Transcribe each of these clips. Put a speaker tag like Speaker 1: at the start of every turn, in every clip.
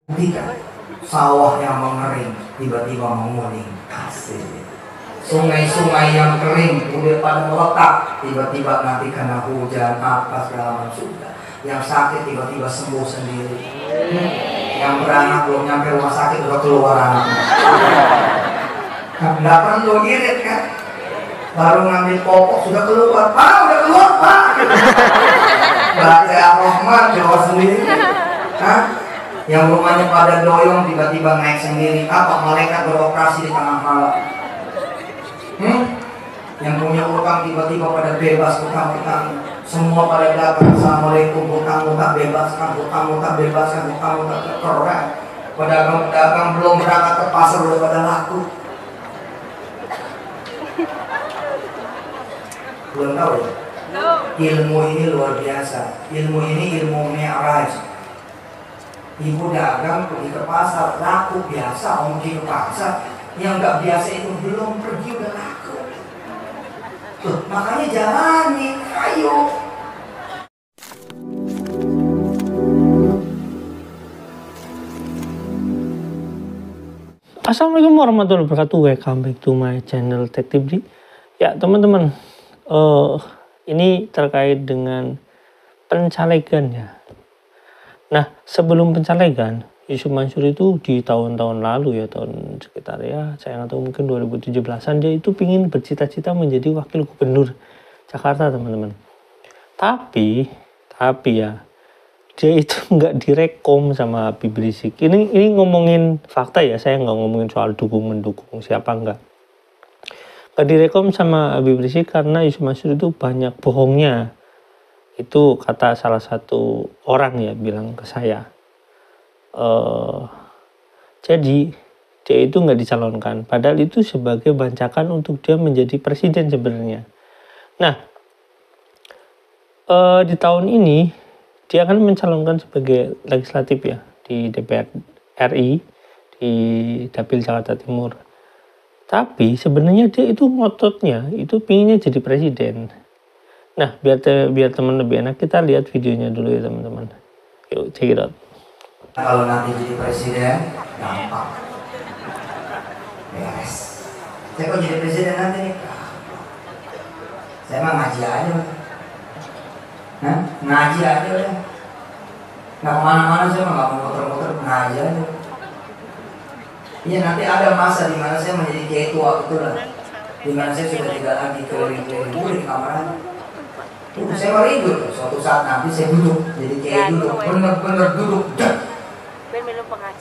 Speaker 1: Ketika sawah yang mengering tiba-tiba menguning, asik. Sungai-sungai yang kering udah pada meletak, tiba-tiba nanti kena hujan apa segala macam sudah. Yang sakit tiba-tiba sembuh sendiri. Yang beranak belum nyampe rumah sakit udah keluar anaknya. Nggak perlu irit kan? Baru ngambil popok sudah keluar, Pak udah keluar Pak. Berarti Ar-Rahman keluar sendiri. Hah? Yang rumahnya pada doyong tiba-tiba naik sendiri. Apa malaikat beroperasi di tengah malam? Yang punya utang tiba-tiba pada bebas utang-utang. Semua pada datang, assalamualaikum, utang-utang bebaskan, utang-utang bebaskan, utang-utang keren. Pedagang-pedagang belum berangkat ke pasar udah pada laku. Belum tahu ya? Ilmu ini luar biasa. Ilmu ini ilmu Mi'raj. Ibu dagang pergi ke pasar, laku biasa, om pergi ke pasar. Yang nggak biasa itu belum pergi udah laku. Tuh, makanya jalani, ayo.
Speaker 2: Assalamualaikum warahmatullahi wabarakatuh. Welcome back to my channel Tech Tibri. Ya teman-teman, ini terkait dengan pencalegan ya. Nah, sebelum pencalegan, Yusuf Mansur itu di tahun-tahun lalu ya, tahun sekitar ya, saya nggak tahu mungkin 2017-an, dia itu pingin bercita-cita menjadi wakil gubernur Jakarta teman-teman. Tapi ya, dia itu nggak direkom sama Habib Rizik. Ini ngomongin fakta ya, saya nggak ngomongin soal dukung-mendukung siapa nggak direkom sama Habib Rizik karena Yusuf Mansur itu banyak bohongnya. Itu kata salah satu orang ya bilang ke saya. Jadi dia itu nggak dicalonkan, padahal itu sebagai bancakan untuk dia menjadi presiden sebenarnya. Nah, di tahun ini dia akan mencalonkan sebagai legislatif ya di DPR RI di Dapil Jakarta Timur. Tapi sebenarnya dia itu ngototnya itu pinginnya jadi presiden. Nah, biar teman lebih enak, kita lihat videonya dulu ya teman-teman. Yuk, check it out.
Speaker 1: Kalau nanti jadi presiden, gampang. Beres. Saya kok jadi presiden nanti nih? Saya mah ngaji aja. Ngaji aja udah. Nggak kemana-mana, saya mah nggak mau muter-muter, ngaji aja. Iya, nanti ada masa di mana saya menjadi kiai tua betul lah. Di mana saya sudah tidak lagi keliling-keliling di kamar aja. Saya mau tidur. Suatu saat nanti saya duduk, jadi kiai duduk, bener-bener duduk.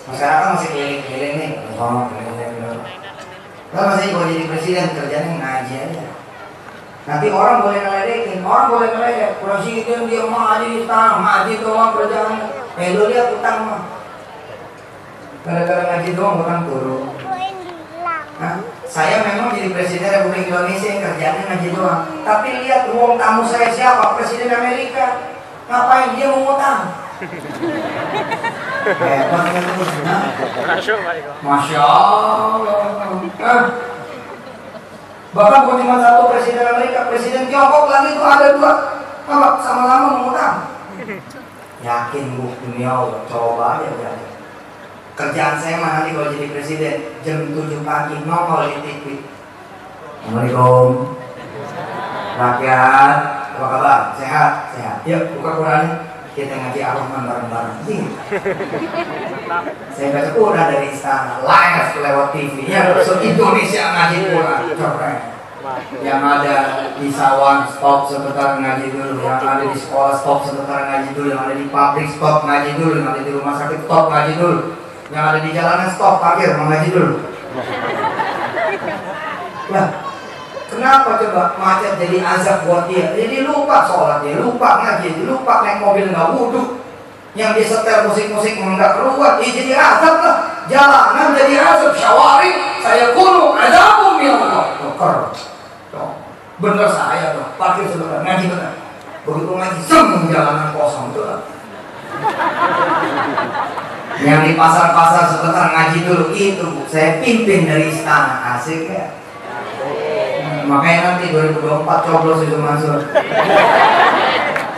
Speaker 1: Masyarakat masih keliling-keliling nih. Kalau masih kalau jadi presiden kerjanya ngaji aja. Nanti orang boleh ngeledekin, orang boleh ngeledek. Presiden dia ngaji di istana, ngaji doang kerjaan. Lu lihat utang mah. Gara-gara ngaji doang utang turun. Nah, saya memang jadi presiden Republik Indonesia yang kerjanya ngaji doang. Tapi lihat ruang tamu saya siapa? Presiden Amerika. Ngapain dia mau utang? Masya Allah. Bahkan bukan cuma satu presiden Amerika, presiden Tiongkok lagi itu ada dua. Kalau sama-sama mengutang. Yakin bu, dunia Allah, coba aja berarti. Kerjaan saya mah nanti kalau jadi presiden jam 7 pagi nongol di TV. Assalamualaikum rakyat, apa kabar? Sehat? Yuk buka Quran. Kita ngaji Ar-Rahman bareng-bareng. Saya baca Quran dari istana, live lewat TV. Ya, Indonesia ngaji Quran. Keren. Yang ada di sawah stop sebentar ngaji dulu. Yang ada di sekolah stop sebentar ngaji dulu. Yang ada di pabrik stop ngaji dulu. Yang ada di rumah sakit stop ngaji dulu. Yang ada di jalanan stop parkir mengaji dulu. Lah, kenapa coba macet jadi azab buat dia? Jadi lupa sholat dia, lupa ngaji, lupa naik mobil nggak wudhu. Yang dia setel musik-musik nggak keluar, dia jadi azab lah. Jalanan jadi azab, syawari, saya kuno, azabum ya Allah. Bener saya tuh, parkir sebentar, ngaji bener. Begitu ngaji, jalanan kosong tuh lah. Yang di pasar-pasar sebentar ngaji dulu itu saya pimpin dari istana, asik ya. Makanya nanti 2024 coblos itu Mansur.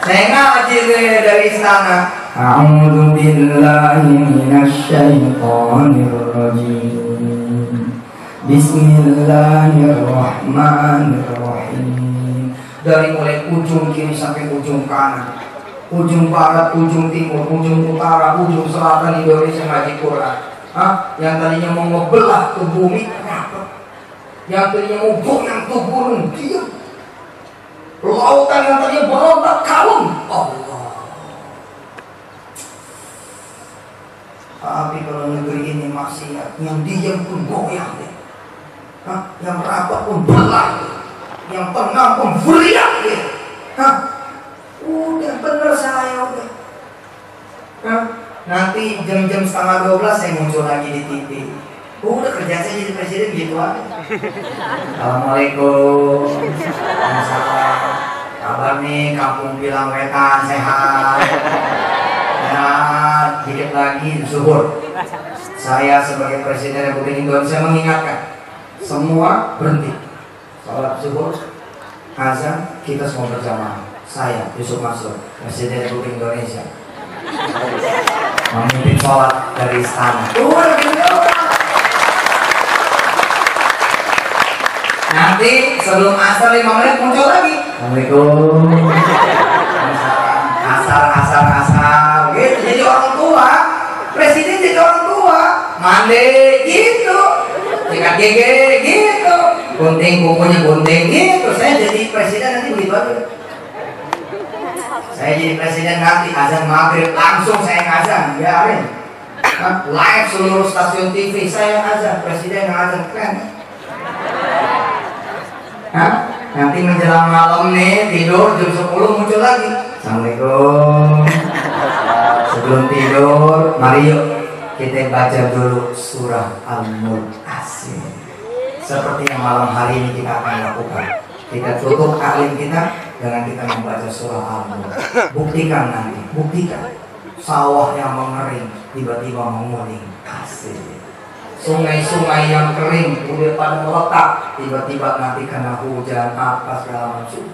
Speaker 1: Saya ngaji dari istana. A'udzu billahi minasyaitonir rajim. Bismillahirrahmanirrahim. Dari mulai ujung kiri sampai ujung kanan, ujung barat, ujung timur, ujung utara, ujung selatan Indonesia ngaji Quran. Yang tadinya mau ngebelah ke bumi, kenapa? Yang tadinya mau goyang ke gunung, diam. Lautan yang tadinya berontak, kalem. Allah. Tapi kalau negeri ini maksiat, yang diam pun goyang deh. Yang rapat pun belah, yang tenang pun beriak deh. Udah bener saya udah. Nanti jam-jam setengah 12 saya muncul lagi di TV. Udah kerja saya jadi presiden gitu aja. Assalamualaikum. Waalaikumsalam. Kabar nih kampung bilang wetan sehat. Ya, dikit lagi zuhur. Saya sebagai presiden Republik Indonesia mengingatkan semua berhenti. Salat zuhur, azan, kita semua berjamaah. Saya Yusuf Mansur, Presiden Republik Indonesia, memimpin sholat dari istana. Nanti sebelum asar 5 menit muncul lagi. Assalamualaikum. Asar. Gitu. Jadi orang tua, presiden jadi orang tua. Mandi gitu, sikat gigi gitu, gunting kukunya gunting gitu. Saya jadi presiden nanti begitu aja. Saya jadi presiden nanti azan maghrib langsung saya ngazan, biarin. Live seluruh stasiun TV saya azan, presiden yang azan, keren. Nanti menjelang malam nih tidur jam 10 muncul lagi. Assalamualaikum. Sebelum tidur, mari yuk kita baca dulu surah Al-Mulk. Asik. Seperti yang malam hari ini kita akan lakukan. Kita tutup alim kita dengan kita membaca surah Al-Mulk. Buktikan nanti, buktikan. Sawah yang mengering tiba-tiba menguning. Asik. Sungai-sungai yang kering udah pada meletak, tiba-tiba nanti kena hujan apa segala macam.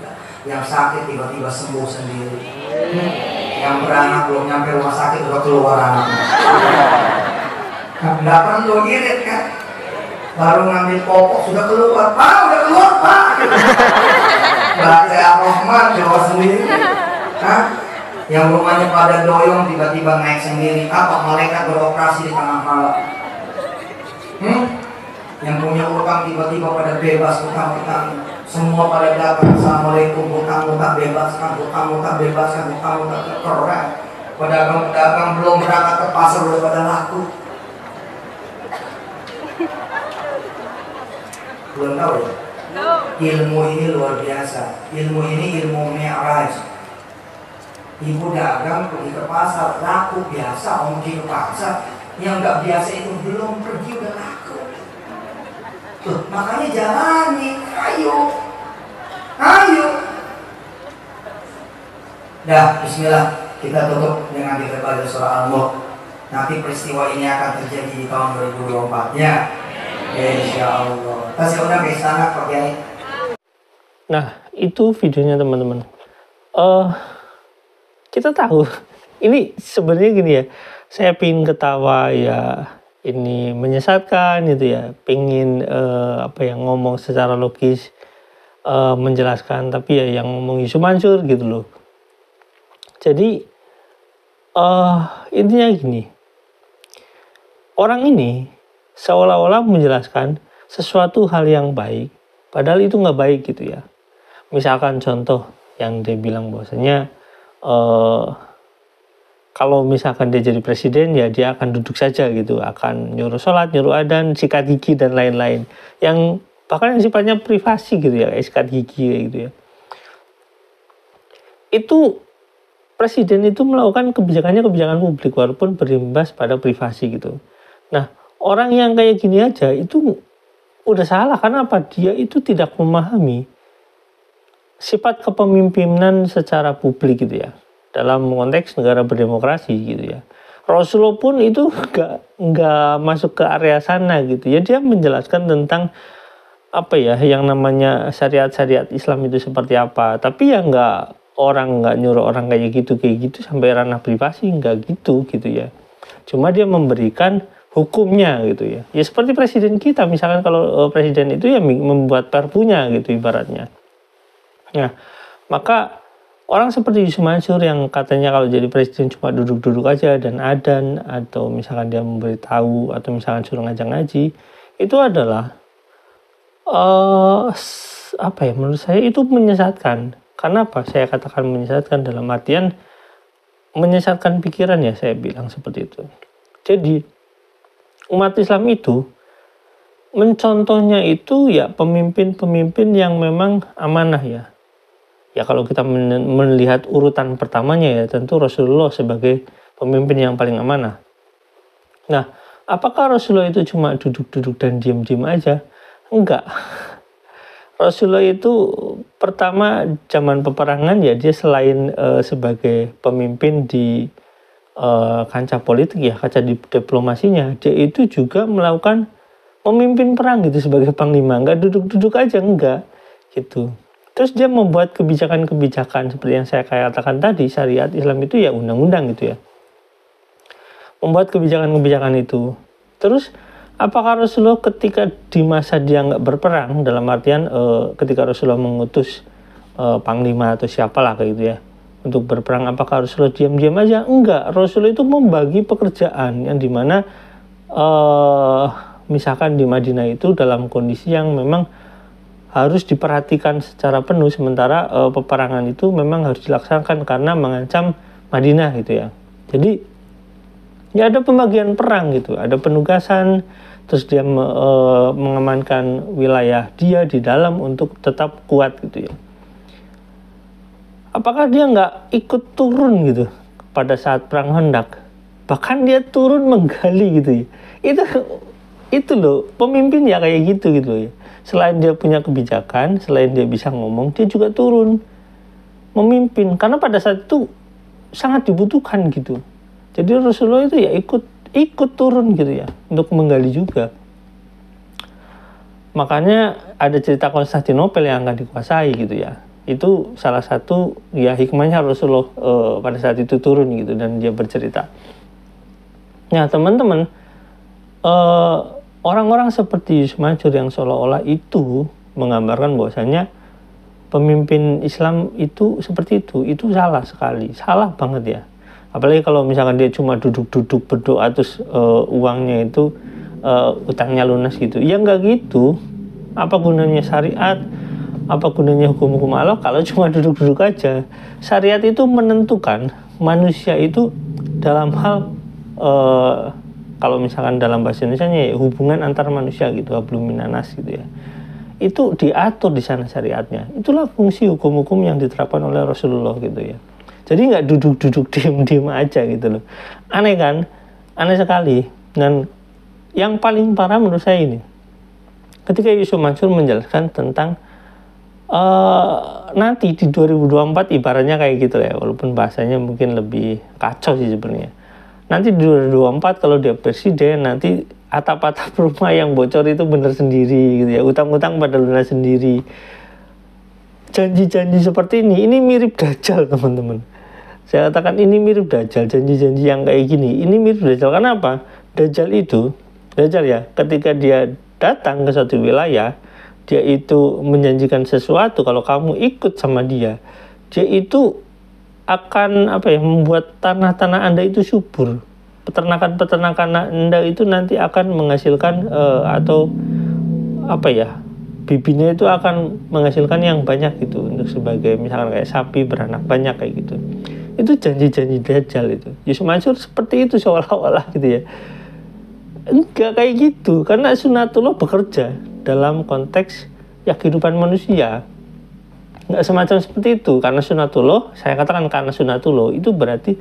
Speaker 1: Yang sakit tiba-tiba sembuh sendiri. Yang beranak belum nyampe rumah sakit udah keluar anaknya. Nggak perlu ngirit kan? Baru ngambil popok sudah keluar. Pak, udah keluar Pak. Baca Ar-Rahman keluar sendiri. Yang rumahnya pada doyong tiba-tiba naik sendiri. Apa malaikat beroperasi di tengah malam? Yang punya utang tiba-tiba pada bebas utang-utang. Semua pada datang. Assalamualaikum, utang-utang bebaskan, utang-utang bebaskan, utang-utang keren. Pedagang-pedagang belum berangkat ke pasar udah pada laku. Belum tahu ya? Ilmu ini luar biasa. Ilmu ini ilmu Mi'raj. Ibu dagang pergi ke pasar, laku biasa. Om pergi ke pasar, yang nggak biasa itu belum pergi udah laku. Tuh, makanya jalani, ayo. Dah, bismillah. Kita tutup dengan kita baca surah Al-Mulk. Nanti peristiwa ini akan terjadi di tahun 2024 ya. Insya Allah. Kasih undang ke istana Pak Kiai.
Speaker 2: Nah, itu videonya teman-teman. Kita tahu ini sebenarnya gini ya. Saya pingin ketawa ya, ini menyesatkan gitu ya. Pingin ngomong secara logis, menjelaskan, tapi ya yang ngomong Yusuf Mansur gitu loh. Jadi intinya gini, orang ini seolah-olah menjelaskan sesuatu hal yang baik, padahal itu nggak baik gitu ya. Misalkan contoh yang dia bilang bahwasanya kalau misalkan dia jadi presiden ya dia akan duduk saja gitu, akan nyuruh sholat, nyuruh adzan, sikat gigi dan lain-lain, yang bahkan yang sifatnya privasi gitu ya, sikat gigi gitu ya. Itu presiden itu melakukan kebijakan publik walaupun berimbas pada privasi gitu. Nah, orang yang kayak gini aja itu udah salah. Karena apa? Dia itu tidak memahami sifat kepemimpinan secara publik gitu ya, dalam konteks negara berdemokrasi gitu ya. Rasulullah pun itu nggak masuk ke area sana gitu ya. Dia menjelaskan tentang apa ya yang namanya syariat-syariat Islam itu seperti apa, tapi ya nggak orang, nggak nyuruh orang kayak gitu sampai ranah privasi, nggak gitu ya. Cuma dia memberikan hukumnya gitu ya. Ya seperti presiden kita, misalkan kalau presiden itu ya membuat perpunya gitu ibaratnya. Nah, maka orang seperti Yusuf Mansur yang katanya kalau jadi presiden cuma duduk-duduk aja dan adan, atau misalkan dia memberitahu, atau misalkan suruh ngajak ngaji, itu adalah apa ya, menurut saya itu menyesatkan. Karena apa? Saya katakan menyesatkan dalam artian menyesatkan pikiran ya, saya bilang seperti itu. Jadi umat Islam itu mencontohnya itu ya pemimpin-pemimpin yang memang amanah ya. Ya kalau kita melihat urutan pertamanya ya tentu Rasulullah sebagai pemimpin yang paling amanah. Nah, apakah Rasulullah itu cuma duduk-duduk dan diam-diam aja? Enggak. Rasulullah itu pertama zaman peperangan ya dia selain sebagai pemimpin di kancah politik ya, kancah diplomasinya, dia itu juga melakukan memimpin perang gitu sebagai panglima, nggak duduk-duduk aja, enggak gitu. Terus dia membuat kebijakan-kebijakan seperti yang saya katakan tadi, syariat Islam itu ya undang-undang gitu ya, membuat kebijakan-kebijakan itu. Terus apakah Rasulullah ketika di masa dia nggak berperang, dalam artian ketika Rasulullah mengutus panglima atau siapalah kayak gitu ya untuk berperang, apakah Rasulullah diam-diam aja? Enggak, Rasulullah itu membagi pekerjaan yang dimana misalkan di Madinah itu dalam kondisi yang memang harus diperhatikan secara penuh, sementara peperangan itu memang harus dilaksanakan karena mengancam Madinah gitu ya. Jadi ya ada pembagian perang gitu, ada penugasan, terus dia mengamankan wilayah dia di dalam untuk tetap kuat gitu ya. Apakah dia nggak ikut turun gitu pada saat perang Khandaq? Bahkan dia turun menggali gitu ya. Itu loh pemimpin ya kayak gitu ya. Selain dia punya kebijakan, selain dia bisa ngomong, dia juga turun memimpin karena pada saat itu sangat dibutuhkan gitu. Jadi Rasulullah itu ya ikut turun gitu ya untuk menggali juga. Makanya ada cerita Konstantinopel yang akan dikuasai gitu ya. Itu salah satu ya hikmahnya Rasulullah pada saat itu turun gitu dan dia bercerita. Nah teman-teman, orang-orang seperti Yusuf Mansur yang seolah-olah itu menggambarkan bahwasanya pemimpin Islam itu seperti itu salah sekali, salah banget ya. Apalagi kalau misalkan dia cuma duduk-duduk berdoa terus uangnya itu utangnya lunas gitu. Ya nggak gitu. Apa gunanya syariat? Apa gunanya hukum-hukum Allah kalau cuma duduk-duduk aja? Syariat itu menentukan manusia itu dalam hal kalau misalkan dalam bahasa Indonesia ya, hubungan antar manusia gitu, hablum minanas gitu ya. Itu diatur di sana syariatnya. Itulah fungsi hukum-hukum yang diterapkan oleh Rasulullah gitu ya. Jadi nggak duduk-duduk diem-diem aja gitu loh. Aneh kan? Aneh sekali. Dan yang paling parah menurut saya ini, ketika Yusuf Mansur menjelaskan tentang nanti di 2024 ibaratnya kayak gitu ya, walaupun bahasanya mungkin lebih kacau sih sebenarnya. Nanti di 2024 kalau dia presiden, nanti atap-atap rumah yang bocor itu bener sendiri gitu ya, utang-utang pada lunas sendiri. Janji-janji seperti ini mirip Dajjal teman-teman. Saya katakan ini mirip Dajjal, janji-janji yang kayak gini, ini mirip Dajjal. Karena apa? Dajjal ya, ketika dia datang ke suatu wilayah, dia itu menjanjikan sesuatu, kalau kamu ikut sama dia itu akan membuat tanah-tanah Anda itu subur. Peternakan-peternakan Anda itu nanti akan menghasilkan bibinya itu akan menghasilkan yang banyak gitu, untuk sebagai misalkan kayak sapi beranak banyak kayak gitu. Itu janji-janji Dajjal itu. Yusuf Mansur seperti itu seolah-olah gitu ya. Enggak kayak gitu, karena sunatullah bekerja dalam konteks ya kehidupan manusia. Nggak semacam seperti itu, karena sunatullah, saya katakan karena sunatullah itu berarti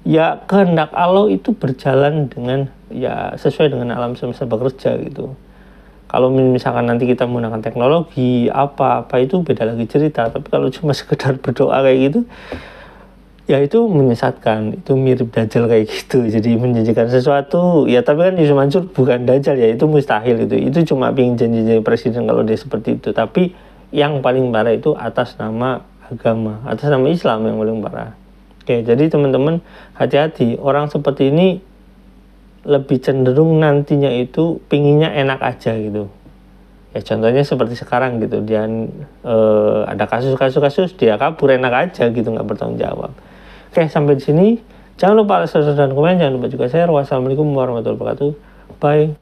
Speaker 2: ya kehendak Allah itu berjalan dengan ya sesuai dengan alam semesta bekerja gitu. Kalau misalkan nanti kita menggunakan teknologi apa itu beda lagi cerita, tapi kalau cuma sekedar berdoa kayak gitu ya itu menyesatkan, itu mirip Dajjal kayak gitu. Jadi menjanjikan sesuatu ya, tapi kan Yusuf Mansur bukan Dajjal ya, itu mustahil gitu. Itu cuma pengen janji presiden kalau dia seperti itu. Tapi yang paling parah itu atas nama agama, atas nama Islam yang paling parah. Oke, jadi teman-teman hati-hati, orang seperti ini lebih cenderung nantinya itu pinginnya enak aja gitu. Ya contohnya seperti sekarang gitu, dia ada kasus dia kabur enak aja gitu, nggak bertanggung jawab. Oke, sampai di sini. Jangan lupa like, subscribe, dan komen. Jangan lupa juga share. Wassalamualaikum warahmatullahi wabarakatuh. Bye.